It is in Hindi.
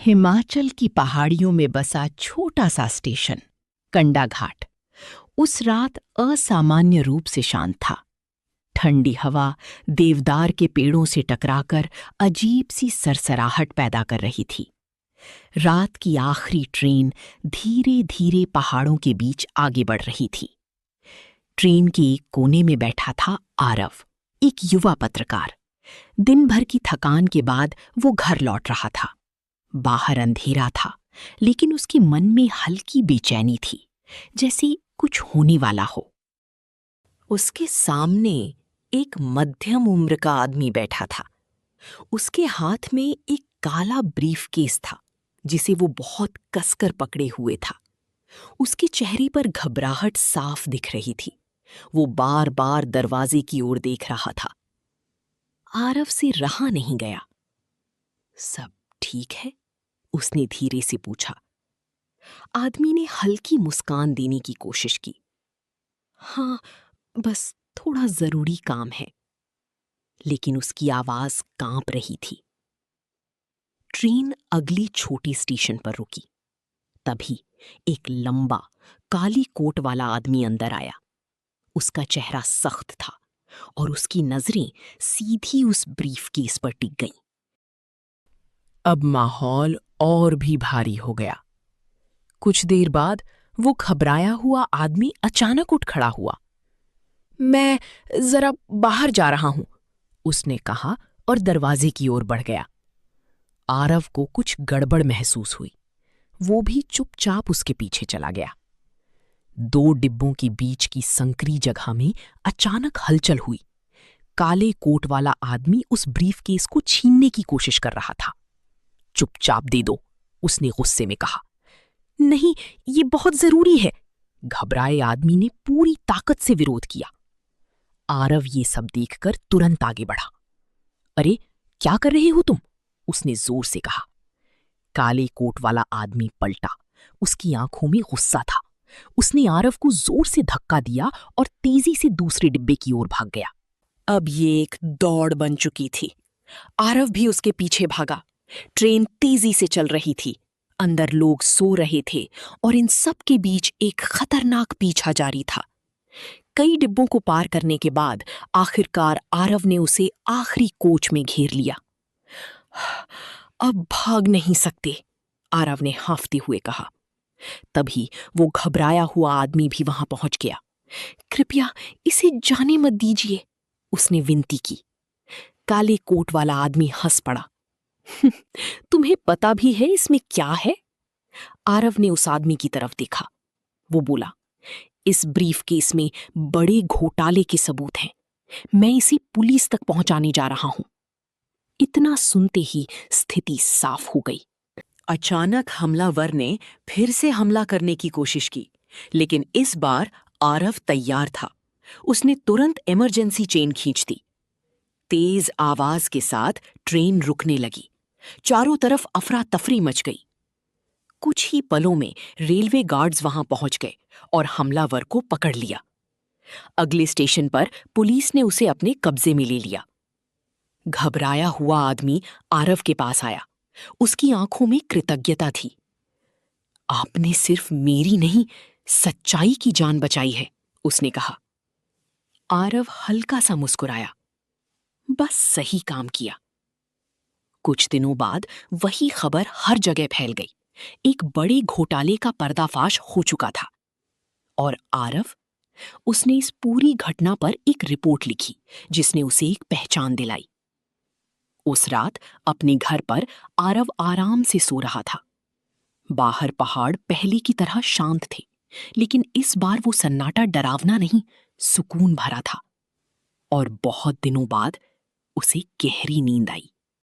हिमाचल की पहाड़ियों में बसा छोटा सा स्टेशन कंडा घाट उस रात असामान्य रूप से शांत था। ठंडी हवा देवदार के पेड़ों से टकराकर अजीब सी सरसराहट पैदा कर रही थी। रात की आखिरी ट्रेन धीरे धीरे पहाड़ों के बीच आगे बढ़ रही थी। ट्रेन के एक कोने में बैठा था आरव, एक युवा पत्रकार। दिन भर की थकान के बाद वो घर लौट रहा था। बाहर अंधेरा था, लेकिन उसके मन में हल्की बेचैनी थी, जैसे कुछ होने वाला हो। उसके सामने एक मध्यम उम्र का आदमी बैठा था। उसके हाथ में एक काला ब्रीफकेस था, जिसे वो बहुत कसकर पकड़े हुए था। उसके चेहरे पर घबराहट साफ दिख रही थी। वो बार बार दरवाजे की ओर देख रहा था। आरव से रहा नहीं गया। सब ठीक है? उसने धीरे से पूछा। आदमी ने हल्की मुस्कान देने की कोशिश की। हाँ, बस थोड़ा जरूरी काम है। लेकिन उसकी आवाज कांप रही थी। ट्रेन अगली छोटी स्टेशन पर रुकी। तभी एक लंबा काली कोट वाला आदमी अंदर आया। उसका चेहरा सख्त था और उसकी नजरें सीधी उस ब्रीफकेस पर टिक गईं। अब माहौल और भी भारी हो गया। कुछ देर बाद वो घबराया हुआ आदमी अचानक उठ खड़ा हुआ। मैं जरा बाहर जा रहा हूं, उसने कहा और दरवाजे की ओर बढ़ गया। आरव को कुछ गड़बड़ महसूस हुई। वो भी चुपचाप उसके पीछे चला गया। 2 डिब्बों के बीच की संकरी जगह में अचानक हलचल हुई। काले कोट वाला आदमी उस ब्रीफकेस को छीनने की कोशिश कर रहा था। चुपचाप दे दो, उसने गुस्से में कहा। नहीं, ये बहुत जरूरी है। घबराए आदमी ने पूरी ताकत से विरोध किया। आरव ये सब देखकर तुरंत आगे बढ़ा। अरे, क्या कर रहे हो तुम? उसने जोर से कहा। काले कोट वाला आदमी पलटा। उसकी आंखों में गुस्सा था। उसने आरव को जोर से धक्का दिया और तेजी से दूसरे डिब्बे की ओर भाग गया। अब ये एक दौड़ बन चुकी थी। आरव भी उसके पीछे भागा। ट्रेन तेजी से चल रही थी। अंदर लोग सो रहे थे और इन सब के बीच एक खतरनाक पीछा जारी था। कई डिब्बों को पार करने के बाद आखिरकार आरव ने उसे आखिरी कोच में घेर लिया। अब भाग नहीं सकते, आरव ने हांफते हुए कहा। तभी वो घबराया हुआ आदमी भी वहां पहुंच गया। कृपया इसे जाने मत दीजिए, उसने विनती की। काले कोट वाला आदमी हंस पड़ा। तुम्हें पता भी है इसमें क्या है? आरव ने उस आदमी की तरफ देखा। वो बोला, इस ब्रीफकेस में बड़े घोटाले के सबूत हैं। मैं इसे पुलिस तक पहुंचाने जा रहा हूं। इतना सुनते ही स्थिति साफ हो गई। अचानक हमलावर ने फिर से हमला करने की कोशिश की, लेकिन इस बार आरव तैयार था। उसने तुरंत इमरजेंसी चेन खींच दी। तेज आवाज के साथ ट्रेन रुकने लगी। चारों तरफ अफरा तफरी मच गई। कुछ ही पलों में रेलवे गार्ड्स वहां पहुंच गए और हमलावर को पकड़ लिया। अगले स्टेशन पर पुलिस ने उसे अपने कब्जे में ले लिया। घबराया हुआ आदमी आरव के पास आया। उसकी आंखों में कृतज्ञता थी। आपने सिर्फ मेरी नहीं, सच्चाई की जान बचाई है, उसने कहा। आरव हल्का सा मुस्कुराया। बस सही काम किया। कुछ दिनों बाद वही खबर हर जगह फैल गई। एक बड़े घोटाले का पर्दाफाश हो चुका था। और आरव, उसने इस पूरी घटना पर एक रिपोर्ट लिखी, जिसने उसे एक पहचान दिलाई। उस रात अपने घर पर आरव आराम से सो रहा था। बाहर पहाड़ पहले की तरह शांत थे, लेकिन इस बार वो सन्नाटा डरावना नहीं, सुकून भरा था। और बहुत दिनों बाद उसे गहरी नींद आई।